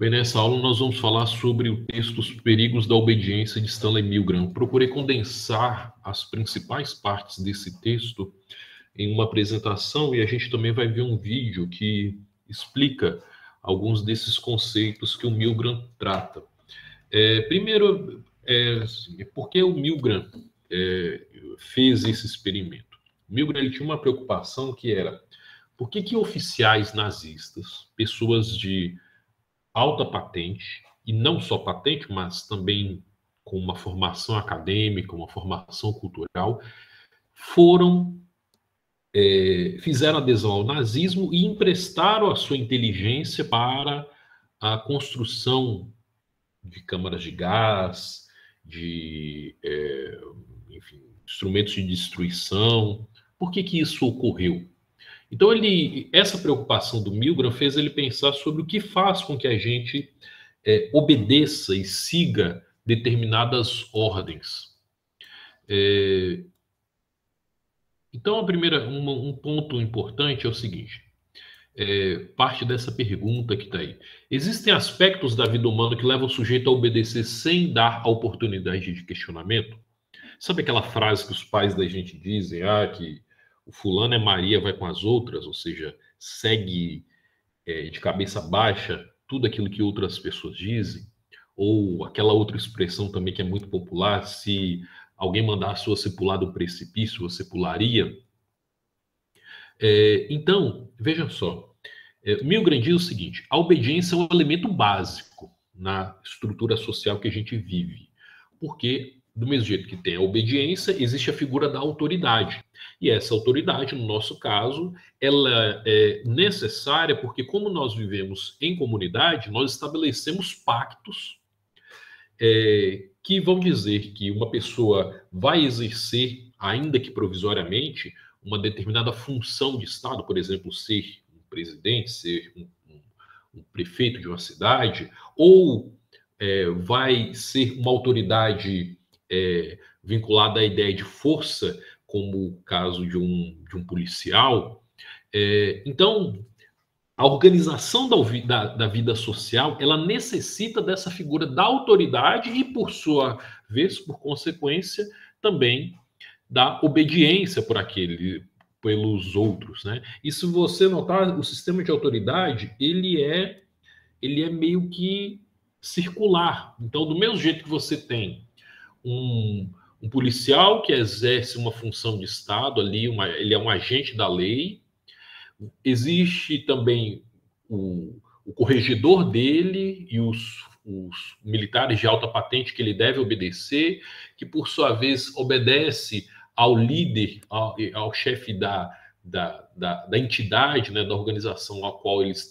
Bem, nessa aula nós vamos falar sobre o texto Os Perigos da Obediência de Stanley Milgram. Procurei condensar as principais partes desse texto em uma apresentação e a gente também vai ver um vídeo que explica alguns desses conceitos que o Milgram trata. Primeiro, por que o Milgram fez esse experimento? O Milgram ele tinha uma preocupação que era por que oficiais nazistas, pessoas de alta patente, e não só patente, mas também com uma formação acadêmica, uma formação cultural, fizeram adesão ao nazismo e emprestaram a sua inteligência para a construção de câmaras de gás, enfim, instrumentos de destruição. Por que isso ocorreu? Então, essa preocupação do Milgram fez ele pensar sobre o que faz com que a gente obedeça e siga determinadas ordens. Então, um ponto importante é o seguinte, parte dessa pergunta que está aí. Existem aspectos da vida humana que levam o sujeito a obedecer sem dar a oportunidade de questionamento? Sabe aquela frase que os pais da gente dizem, que o fulano é Maria, vai com as outras, ou seja, segue de cabeça baixa tudo aquilo que outras pessoas dizem? Ou aquela outra expressão também que é muito popular, se alguém mandasse você pular do precipício, você pularia? Então, veja só, Milgram diz o seguinte, a obediência é um elemento básico na estrutura social que a gente vive, porque do mesmo jeito que tem a obediência, existe a figura da autoridade. E essa autoridade, no nosso caso, ela é necessária porque, como nós vivemos em comunidade, nós estabelecemos pactos que vão dizer que uma pessoa vai exercer, ainda que provisoriamente, uma determinada função de Estado, por exemplo, ser um presidente, ser um prefeito de uma cidade, ou vai ser uma autoridade vinculada à ideia de força, como o caso de um policial. Então, a organização da vida social, ela necessita dessa figura da autoridade e, por sua vez, por consequência, também da obediência pelos outros, né? E se você notar, o sistema de autoridade, ele é meio que circular. Então, do mesmo jeito que você tem um policial que exerce uma função de Estado ali, ele é um agente da lei. Existe também o corregedor dele e os militares de alta patente que ele deve obedecer, que por sua vez obedece ao líder, ao chefe da entidade, né, da organização a qual eles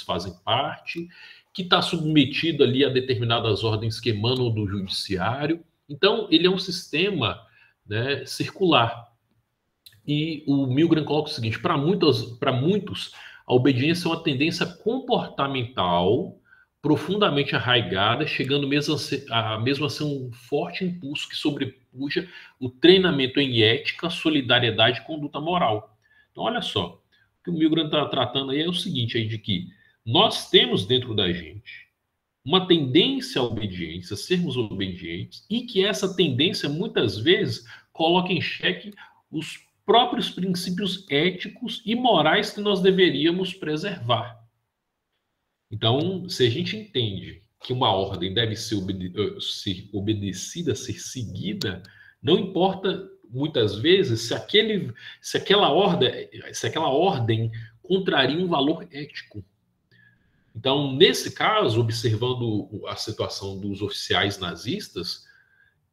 fazem parte, que está submetido ali a determinadas ordens que emanam do judiciário. Então, ele é um sistema, né, circular. E o Milgram coloca o seguinte, para muitos, a obediência é uma tendência comportamental profundamente arraigada, chegando mesmo a ser um forte impulso que sobrepuja o treinamento em ética, solidariedade e conduta moral. Então, olha só, o que o Milgram está tratando aí é o seguinte, aí, de que nós temos dentro da gente uma tendência à obediência, sermos obedientes, e que essa tendência, muitas vezes, coloca em xeque os próprios princípios éticos e morais que nós deveríamos preservar. Então, se a gente entende que uma ordem deve ser obedecida, ser seguida, não importa, muitas vezes, se aquela ordem contraria um valor ético. Então, nesse caso, observando a situação dos oficiais nazistas,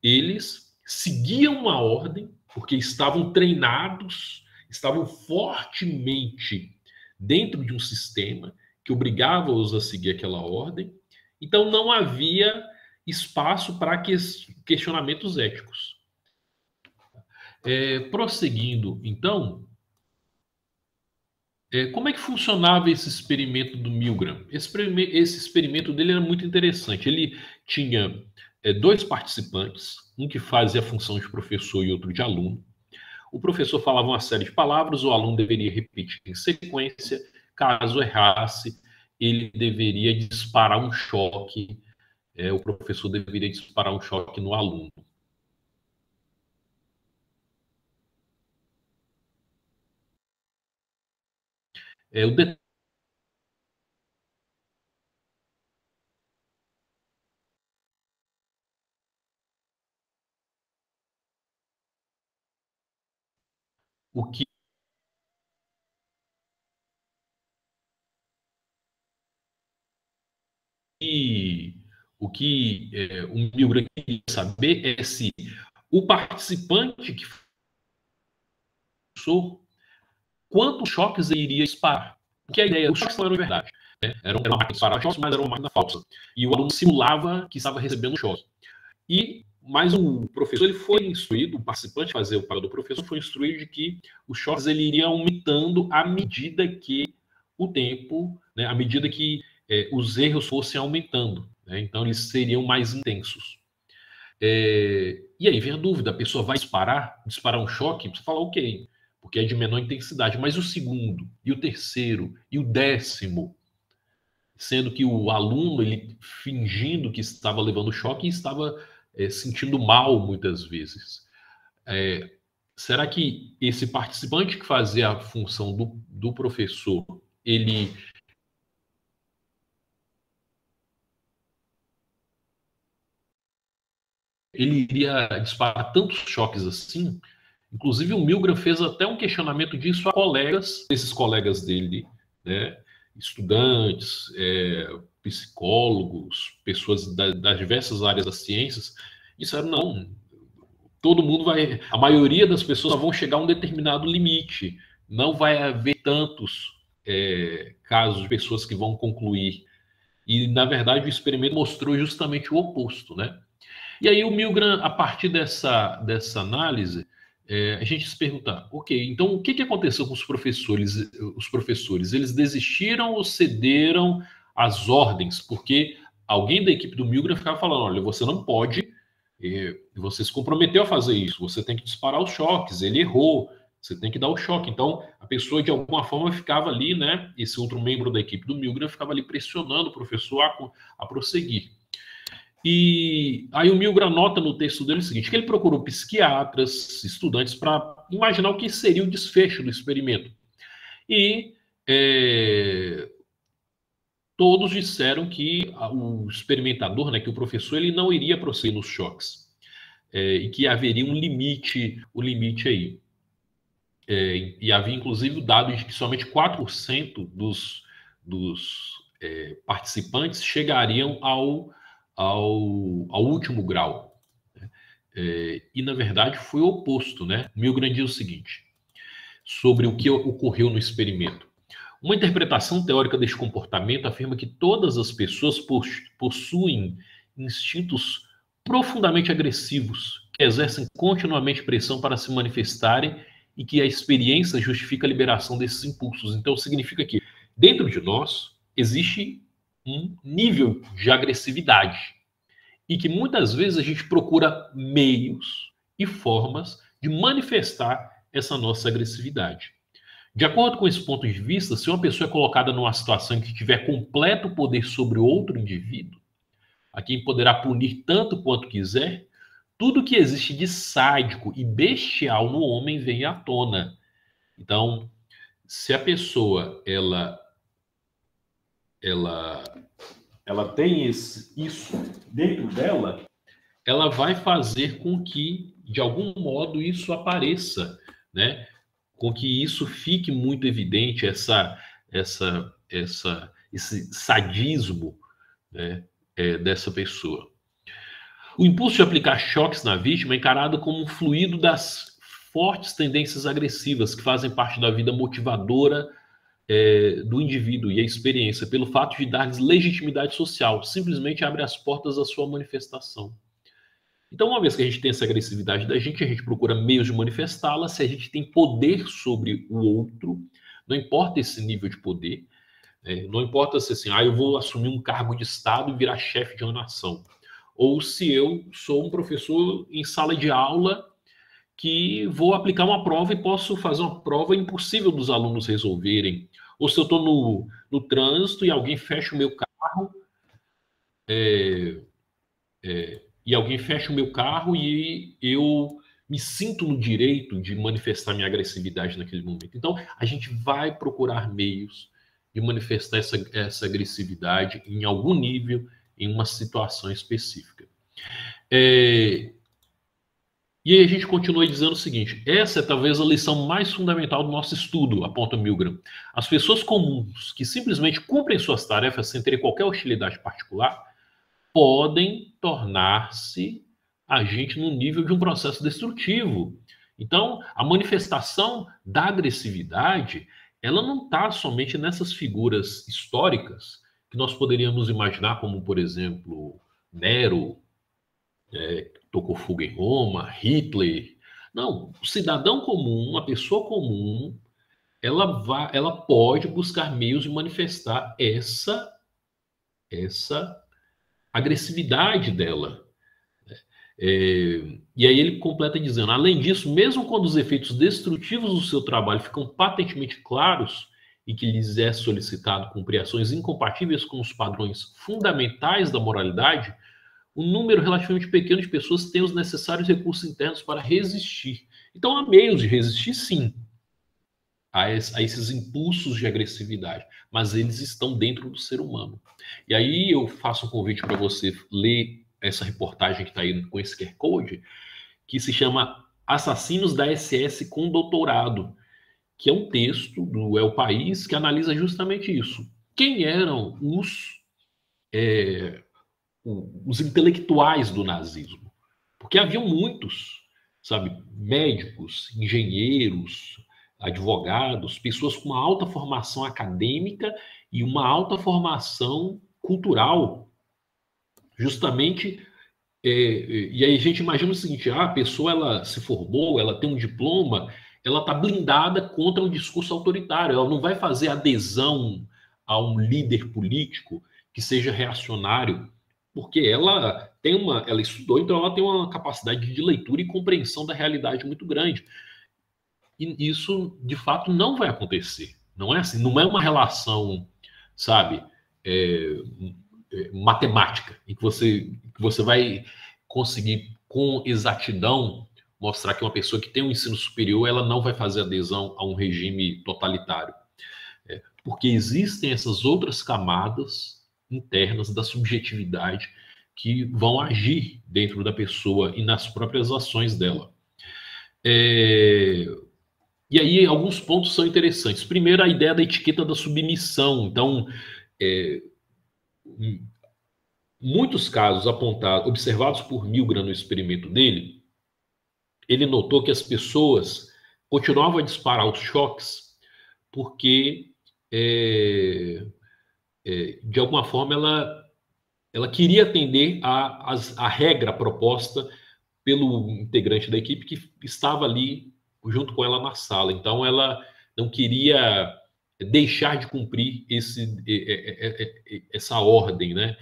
eles seguiam uma ordem porque estavam treinados, estavam fortemente dentro de um sistema que obrigava-os a seguir aquela ordem. Então, não havia espaço para questionamentos éticos. Prosseguindo, então, como é que funcionava esse experimento do Milgram? Esse experimento dele era muito interessante. Ele tinha dois participantes, um que fazia a função de professor e outro de aluno. O professor falava uma série de palavras, o aluno deveria repetir em sequência. Caso errasse, ele deveria disparar um choque, o professor deveria disparar um choque no aluno. O que o que o Milgram queria saber é se o participante que passou, quantos choques ele iria disparar. Porque a ideia, os choques não eram verdade. Né? Era uma máquina de disparar choques, mas era uma máquina falsa. E o aluno simulava que estava recebendo choque. Mas o professor ele foi instruído, o participante fazer o papel do professor foi instruído de que os choques ele iria aumentando à medida que o tempo, né, à medida que os erros fossem aumentando. Né? Então, eles seriam mais intensos. E aí vem a dúvida, a pessoa vai disparar um choque, você fala, ok, porque é de menor intensidade, mas o segundo, e o terceiro, e o décimo, sendo que o aluno, ele fingindo que estava levando choque e estava sentindo mal muitas vezes. Será que esse participante que fazia a função do professor, ele iria disparar tantos choques assim? Inclusive, o Milgram fez até um questionamento disso a colegas, esses colegas dele, né? Estudantes, psicólogos, pessoas das diversas áreas das ciências, disseram, não, todo mundo vai, a maioria das pessoas vão chegar a um determinado limite, não vai haver tantos casos de pessoas que vão concluir. E, na verdade, o experimento mostrou justamente o oposto, né? E aí o Milgram, a partir dessa análise, a gente se pergunta, ok, então o que aconteceu com os professores? Os professores, eles desistiram ou cederam às ordens? Porque alguém da equipe do Milgram ficava falando, olha, você não pode, você se comprometeu a fazer isso, você tem que disparar os choques, ele errou, você tem que dar o choque. Então, a pessoa, de alguma forma, ficava ali, né? Esse outro membro da equipe do Milgram ficava ali pressionando o professor a prosseguir. E aí o Milgram nota no texto dele o seguinte, que ele procurou psiquiatras, estudantes, para imaginar o que seria o desfecho do experimento. E todos disseram que o experimentador, né, que o professor, ele não iria prosseguir nos choques. E que haveria um limite aí. E havia, inclusive, o dado de que somente 4% dos participantes chegariam ao último grau. E, na verdade, foi o oposto, né? Milgram diz o seguinte, sobre o que ocorreu no experimento. Uma interpretação teórica deste comportamento afirma que todas as pessoas possuem instintos profundamente agressivos, que exercem continuamente pressão para se manifestarem e que a experiência justifica a liberação desses impulsos. Então, significa que dentro de nós existe um nível de agressividade e que muitas vezes a gente procura meios e formas de manifestar essa nossa agressividade. De acordo com esse ponto de vista, se uma pessoa é colocada numa situação em que tiver completo poder sobre outro indivíduo, a quem poderá punir tanto quanto quiser, tudo que existe de sádico e bestial no homem vem à tona. Então, se a pessoa ela tem isso dentro dela, ela vai fazer com que, de algum modo, isso apareça, né? Com que isso fique muito evidente, esse sadismo, né, dessa pessoa. O impulso de aplicar choques na vítima é encarado como um fluido das fortes tendências agressivas que fazem parte da vida motivadora do indivíduo e a experiência, pelo fato de dar-lhes legitimidade social, simplesmente abre as portas à sua manifestação. Então, uma vez que a gente tem essa agressividade da gente, a gente procura meios de manifestá-la. Se a gente tem poder sobre o outro, não importa esse nível de poder, não importa se assim, eu vou assumir um cargo de Estado e virar chefe de uma nação. Ou se eu sou um professor em sala de aula que vou aplicar uma prova e posso fazer uma prova impossível dos alunos resolverem. Ou se eu estou no trânsito e alguém fecha o meu carro, e eu me sinto no direito de manifestar minha agressividade naquele momento. Então, a gente vai procurar meios de manifestar essa agressividade em algum nível, em uma situação específica. E aí a gente continua dizendo o seguinte: essa é talvez a lição mais fundamental do nosso estudo, aponta Milgram. As pessoas comuns que simplesmente cumprem suas tarefas sem terem qualquer hostilidade particular podem tornar-se agente no nível de um processo destrutivo. Então, a manifestação da agressividade, ela não está somente nessas figuras históricas que nós poderíamos imaginar, como, por exemplo, Nero, tocou fogo em Roma, Hitler. Não, o cidadão comum, uma pessoa comum, ela pode buscar meios de manifestar essa agressividade dela. E aí ele completa dizendo: além disso, mesmo quando os efeitos destrutivos do seu trabalho ficam patentemente claros e que lhes é solicitado cumprir ações incompatíveis com os padrões fundamentais da moralidade, um número relativamente pequeno de pessoas tem os necessários recursos internos para resistir. Então, há meios de resistir, sim, a esses impulsos de agressividade, mas eles estão dentro do ser humano. E aí eu faço um convite para você ler essa reportagem que está aí com esse QR Code, que se chama Assassinos da SS com Doutorado, que é um texto do El País que analisa justamente isso. Quem eram os intelectuais do nazismo? Porque haviam muitos, sabe, médicos, engenheiros, advogados, pessoas com uma alta formação acadêmica e uma alta formação cultural. Justamente, e aí a gente imagina o seguinte: a pessoa ela se formou, ela tem um diploma, ela está blindada contra um discurso autoritário, ela não vai fazer adesão a um líder político que seja reacionário, porque ela estudou, então ela tem uma capacidade de leitura e compreensão da realidade muito grande. E isso, de fato, não vai acontecer. Não é assim, não é uma relação, sabe, matemática, em que você vai conseguir, com exatidão, mostrar que uma pessoa que tem um ensino superior, ela não vai fazer adesão a um regime totalitário. Porque existem essas outras camadas internas da subjetividade que vão agir dentro da pessoa e nas próprias ações dela. E aí, alguns pontos são interessantes. Primeiro, a ideia da etiqueta da submissão. Então, muitos casos observados por Milgram no experimento dele, ele notou que as pessoas continuavam a disparar os choques porque, de alguma forma, ela queria atender a regra proposta pelo integrante da equipe que estava ali junto com ela na sala. Então, ela não queria deixar de cumprir essa ordem, né?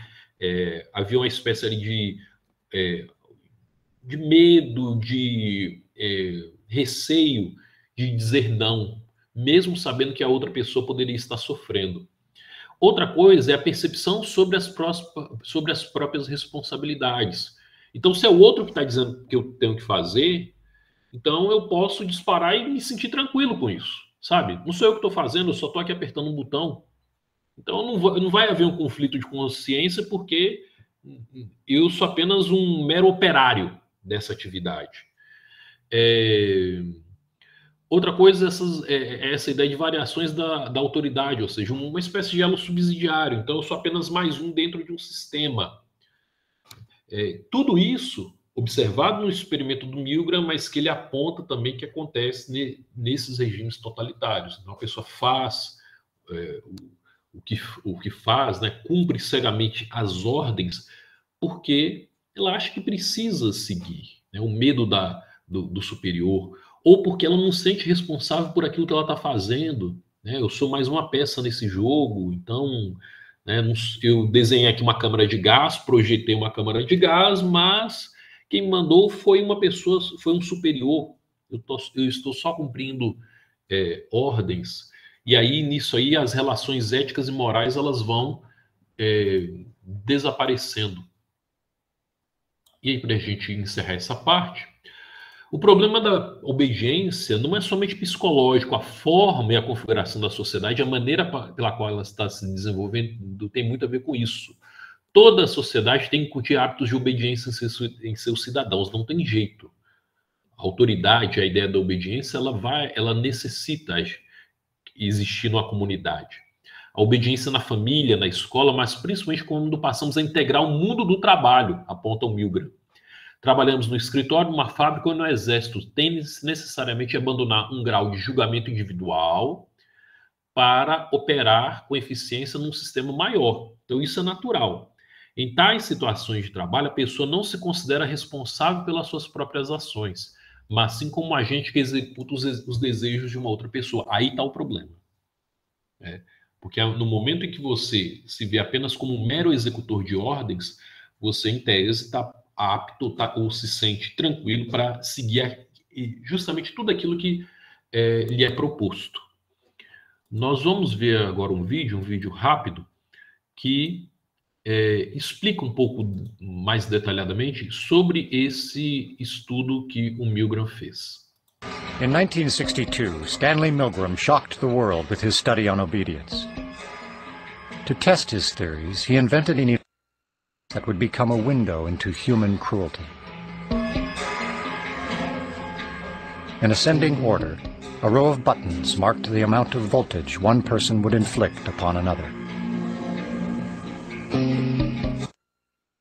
Havia uma espécie ali de medo, de receio de dizer não, mesmo sabendo que a outra pessoa poderia estar sofrendo. Outra coisa é a percepção sobre as próprias responsabilidades. Então, se é o outro que está dizendo que eu tenho que fazer, então eu posso disparar e me sentir tranquilo com isso, sabe? Não sou eu que estou fazendo, eu só estou aqui apertando um botão. Então não vai haver um conflito de consciência porque eu sou apenas um mero operário dessa atividade. Outra coisa é essa ideia de variações da autoridade, ou seja, uma espécie de elo subsidiário. Então eu sou apenas mais um dentro de um sistema. Tudo isso observado no experimento do Milgram, mas que ele aponta também que acontece nesses regimes totalitários. Então, a pessoa faz o que faz, né, cumpre cegamente as ordens, porque ela acha que precisa seguir, né, o medo do superior, ou porque ela não se sente responsável por aquilo que ela está fazendo. Né? Eu sou mais uma peça nesse jogo, então... eu desenhei aqui uma câmara de gás, projetei uma câmara de gás, mas quem me mandou foi uma pessoa, foi um superior. Eu estou só cumprindo ordens. E aí, nisso aí, as relações éticas e morais, elas vão desaparecendo. E aí, para a gente encerrar essa parte, o problema da obediência não é somente psicológico, a forma e a configuração da sociedade, a maneira pela qual ela está se desenvolvendo tem muito a ver com isso. Toda a sociedade tem que incutir hábitos de obediência em seus cidadãos, não tem jeito. A autoridade, a ideia da obediência, ela necessita existir numa comunidade. A obediência na família, na escola, mas principalmente quando passamos a integrar o mundo do trabalho, aponta o Milgram. Trabalhamos no escritório, numa fábrica ou no exército, tem necessariamente abandonar um grau de julgamento individual para operar com eficiência num sistema maior. Então, isso é natural. Em tais situações de trabalho, a pessoa não se considera responsável pelas suas próprias ações, mas sim como um agente que executa os desejos de uma outra pessoa. Aí está o problema. Porque no momento em que você se vê apenas como um mero executor de ordens, você, em tese, está apto ou se sente tranquilo para seguir justamente tudo aquilo que lhe é proposto. Nós vamos ver agora um vídeo rápido, que explica um pouco mais detalhadamente sobre esse estudo que o Milgram fez. In 1962, Stanley Milgram shocked the world with his study on obedience. To test his theories, he invented an event that would become a window into human cruelty. In ascending order, a row of buttons marked the amount of voltage one person would inflict upon another.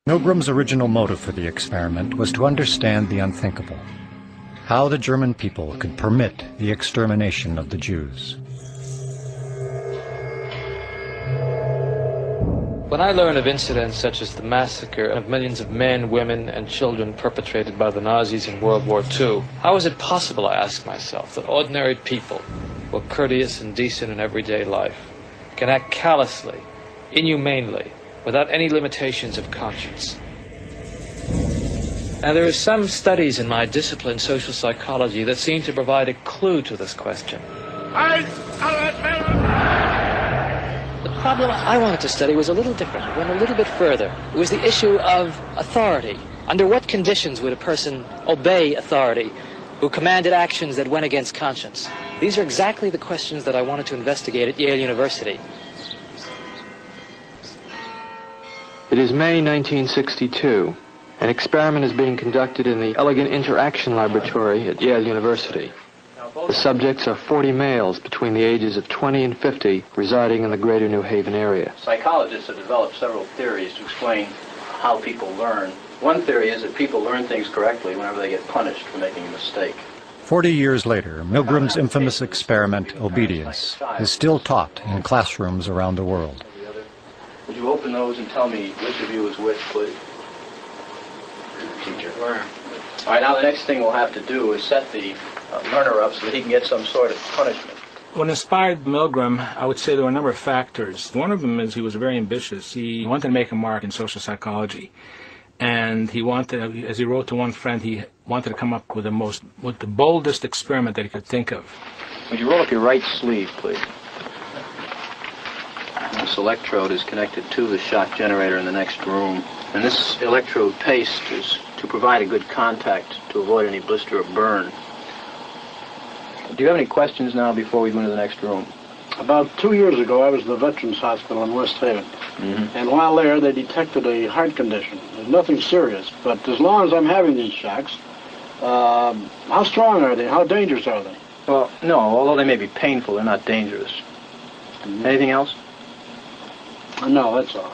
Milgram's original motive for the experiment was to understand the unthinkable, how the German people could permit the extermination of the Jews. When I learn of incidents such as the massacre of millions of men, women, and children perpetrated by the Nazis in World War II, how is it possible, I ask myself, that ordinary people, who are courteous and decent in everyday life, can act callously, inhumanely, without any limitations of conscience? Now, there are some studies in my discipline, social psychology, that seem to provide a clue to this question. The problem I wanted to study was a little different. It went a little bit further. It was the issue of authority. Under what conditions would a person obey authority who commanded actions that went against conscience? These are exactly the questions that I wanted to investigate at Yale University. It is May 1962. An experiment is being conducted in the Elegant Interaction Laboratory at Yale University. The subjects are 40 males between the ages of 20 and 50 residing in the greater New Haven area. Psychologists have developed several theories to explain how people learn. One theory is that people learn things correctly whenever they get punished for making a mistake. 40 years later, Milgram's infamous experiment, obedience, is still taught in classrooms around the world. Would you open those and tell me which of you is which, please? Teacher. All right, now the next thing we'll have to do is set the learner up so that he can get some sort of punishment. What inspired Milgram, I would say there were a number of factors. One of them is he was very ambitious. He wanted to make a mark in social psychology. And he wanted, as he wrote to one friend, he wanted to come up with the boldest experiment that he could think of. Would you roll up your right sleeve, please? This electrode is connected to the shock generator in the next room. And this electrode paste is to provide a good contact to avoid any blister or burn. Do you have any questions now before we go into the next room? About 2 years ago, I was at the Veterans Hospital in West Haven. And while there, they detected a heart condition. There's nothing serious, but as long as I'm having these shocks, how strong are they? How dangerous are they? Well, no, although they may be painful, they're not dangerous. Anything else? No, that's all.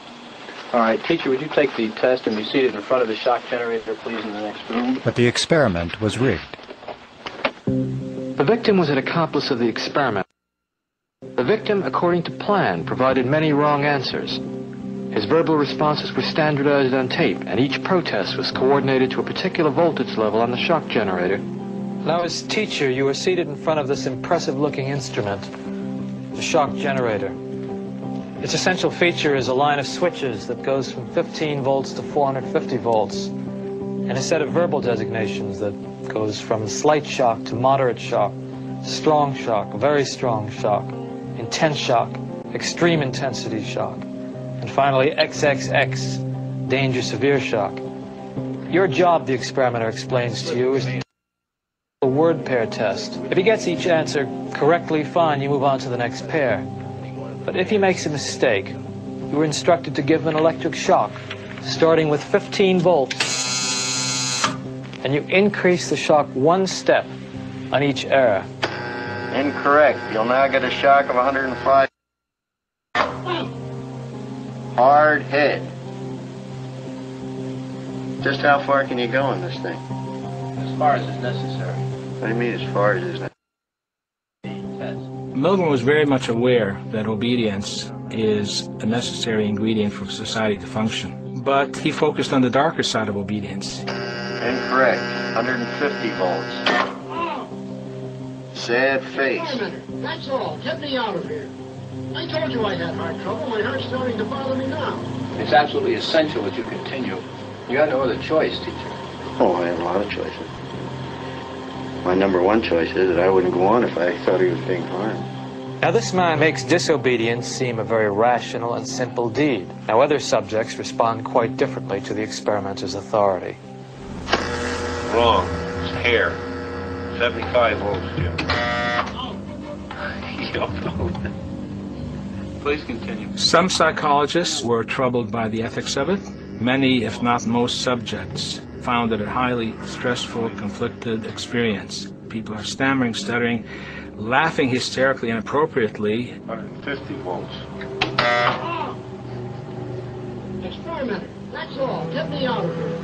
All right, teacher, would you take the test and be seated in front of the shock generator, please, in the next room? But the experiment was rigged. The victim was an accomplice of the experiment. The victim, according to plan, provided many wrong answers. His verbal responses were standardized on tape, and each protest was coordinated to a particular voltage level on the shock generator. Now, as teacher, you were seated in front of this impressive-looking instrument, the shock generator. Its essential feature is a line of switches that goes from 15 volts to 450 volts, and a set of verbal designations that goes from slight shock to moderate shock, strong shock, very strong shock, intense shock, extreme intensity shock, and finally XXX, danger severe shock. Your job, the experimenter explains to you, is a word pair test. If he gets each answer correctly, fine, you move on to the next pair. But if he makes a mistake, you are instructed to give him an electric shock, starting with 15 volts, and you increase the shock 1 step on each error. Incorrect. You'll now get a shock of 105. Hard hit. Just how far can you go in this thing? As far as is necessary. What do you mean as far as is necessary? Milgram was very much aware that obedience is a necessary ingredient for society to function. But he focused on the darker side of obedience. Incorrect. 150 volts. Sad face. Wait a minute. That's all. Get me out of here. I told you I had heart trouble. My heart's starting to bother me now. It's absolutely essential that you continue. You got no other choice, teacher. Oh, I have a lot of choices. My number one choice is that I wouldn't go on if I thought he was being harmed. Now this man makes disobedience seem a very rational and simple deed. Now other subjects respond quite differently to the experimenter's authority. Wrong. It's hair. 75 volts, Jim. Please continue. Some psychologists were troubled by the ethics of it. Many, if not most subjects, found it a highly stressful, conflicted experience. People are stammering, stuttering, laughing hysterically, inappropriately. 150 volts. Experiment. That's all. Get me out of here.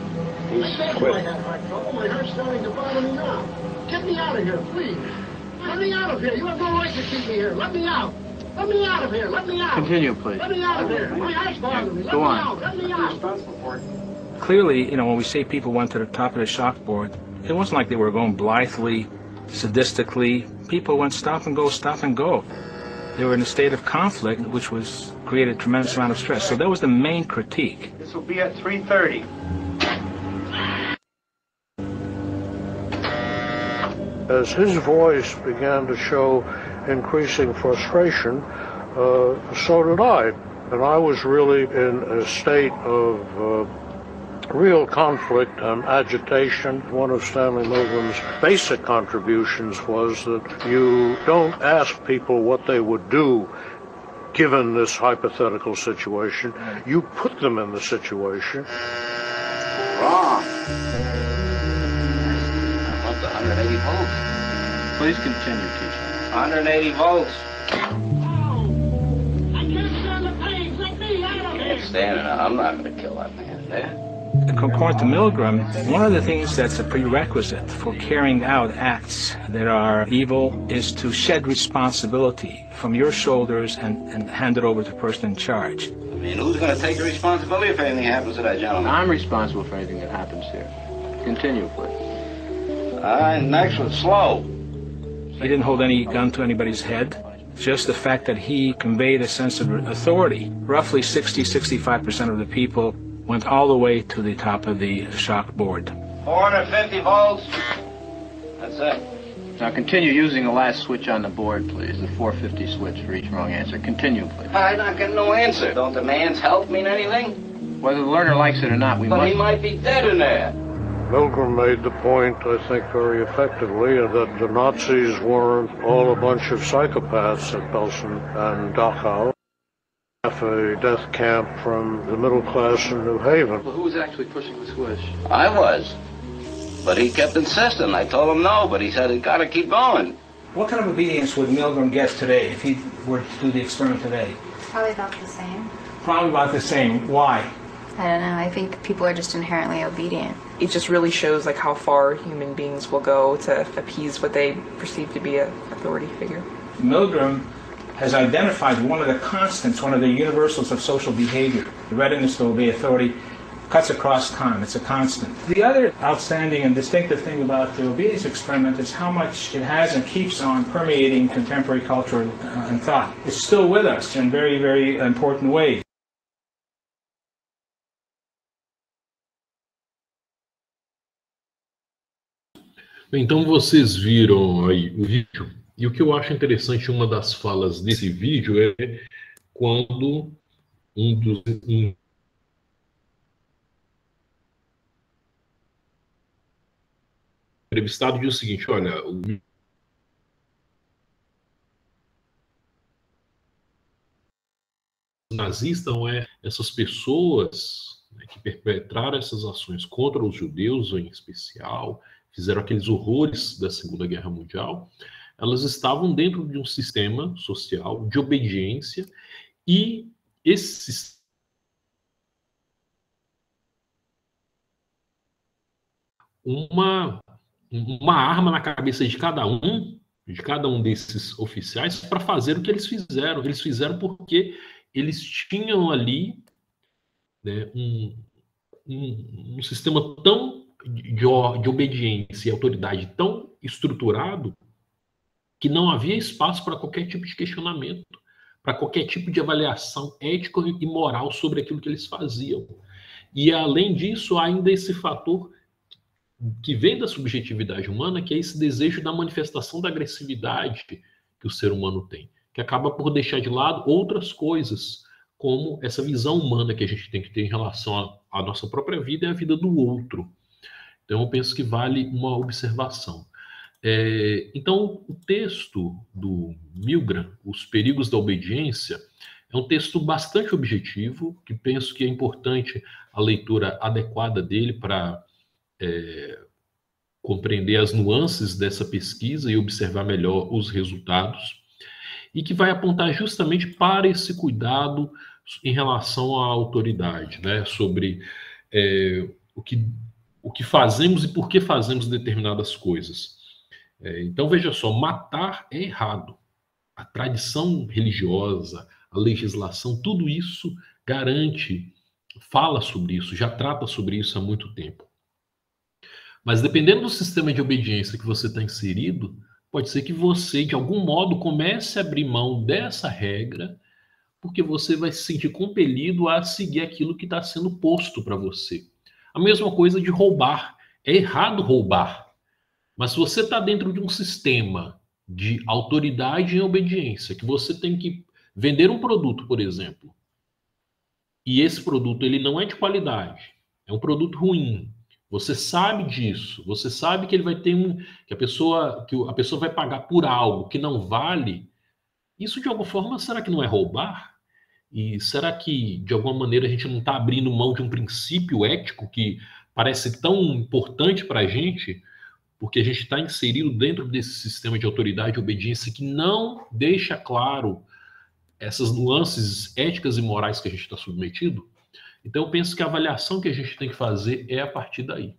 I told you I had heart trouble. My heart's starting to bother me now. Get me out of here, please. Let me out of here. You have no right to keep me here. Let me out. Let me out of here. Let me out. Continue, please. Let me out of here. My heart's bothering me. Let Go me on. out. Let me out. Clearly, when we say people went to the top of the chalkboard, it wasn't like they were going blithely, sadistically. People went stop and go, stop and go. They were in a state of conflict, which was created a tremendous amount of stress. So that was the main critique. This will be at 3:30. As his voice began to show increasing frustration, so did I. And I was really in a state of real conflict and agitation. One of Stanley Milgram's basic contributions was that you don't ask people what they would do given this hypothetical situation. You put them in the situation. Wrong. I want the 180 volts. Please continue, teacher. 180 volts. I can't stand the pain. Let me out of here. Can't stand it. I'm not going to kill that man there. According to Milgram, one of the things that's a prerequisite for carrying out acts that are evil is to shed responsibility from your shoulders and hand it over to the person in charge. I mean, who's going to take the responsibility if anything happens to that gentleman? I'm responsible for anything that happens here. Continue, please. Next one, slow. He didn't hold any gun to anybody's head. Just the fact that he conveyed a sense of authority. Roughly 60-65% of the people went all the way to the top of the shock board. 450 volts. That's it. Now continue using the last switch on the board, please. The 450 switch for each wrong answer. Continue, please. I'm not getting no answer. Don't the man's health mean anything? Whether the learner likes it or not, we But must... he might be dead in there. Milgram made the point, I think very effectively, that the Nazis weren't all a bunch of psychopaths at Belsen and Dachau. A death camp from the middle class in New Haven. Well, who was actually pushing the switch? I was. But he kept insisting. I told him no, but he said he's got to keep going. What kind of obedience would Milgram get today if he were to do the experiment today? Probably about the same. Probably about the same. Why? I don't know. I think people are just inherently obedient. It just really shows like how far human beings will go to appease what they perceive to be an authority figure. Milgram has identified one of the constants, one of the universals of social behavior. The readiness to obey authority cuts across time. It's a constant. The other outstanding and distinctive thing about the obedience experiment is how much it has and keeps on permeating contemporary culture and thought. It's still with us in very, very important ways. Então vocês viram aí o vídeo E o que eu acho interessante, uma das falas desse vídeo é quando um entrevistado diz o seguinte: olha, o nazista não é essas pessoas, né, que perpetraram essas ações contra os judeus em especial, fizeram aqueles horrores da Segunda Guerra Mundial, elas estavam dentro de um sistema social de obediência, e esse uma arma na cabeça de cada um desses oficiais para fazer o que eles fizeram. Eles fizeram porque eles tinham ali, né, um sistema tão de obediência e autoridade tão estruturado que não havia espaço para qualquer tipo de questionamento, para qualquer tipo de avaliação ética e moral sobre aquilo que eles faziam. E, além disso, há ainda esse fator que vem da subjetividade humana, que é esse desejo da manifestação da agressividade que o ser humano tem, que acaba por deixar de lado outras coisas, como essa visão humana que a gente tem que ter em relação à nossa própria vida e à vida do outro. Então, eu penso que vale uma observação. Então, o texto do Milgram, Os Perigos da Obediência, é um texto bastante objetivo, que penso que é importante a leitura adequada dele para compreender as nuances dessa pesquisa e observar melhor os resultados, e que vai apontar justamente para esse cuidado em relação à autoridade, né? Sobre o que fazemos e por que fazemos determinadas coisas. Então, veja só, matar é errado. A tradição religiosa, a legislação, tudo isso garante, fala sobre isso, já trata sobre isso há muito tempo. Mas dependendo do sistema de obediência que você está inserido, pode ser que você, de algum modo, comece a abrir mão dessa regra, porque você vai se sentir compelido a seguir aquilo que está sendo posto para você. A mesma coisa de roubar. É errado roubar. Mas se você está dentro de um sistema de autoridade e obediência, que você tem que vender um produto, por exemplo, e esse produto ele não é de qualidade, é um produto ruim, você sabe disso, você sabe que ele vai ter que a pessoa vai pagar por algo que não vale, isso de alguma forma, será que não é roubar? E será que, de alguma maneira, a gente não está abrindo mão de um princípio ético que parece tão importante para a gente, porque a gente está inserido dentro desse sistema de autoridade e obediência que não deixa claro essas nuances éticas e morais que a gente está submetido? Então, eu penso que a avaliação que a gente tem que fazer é a partir daí.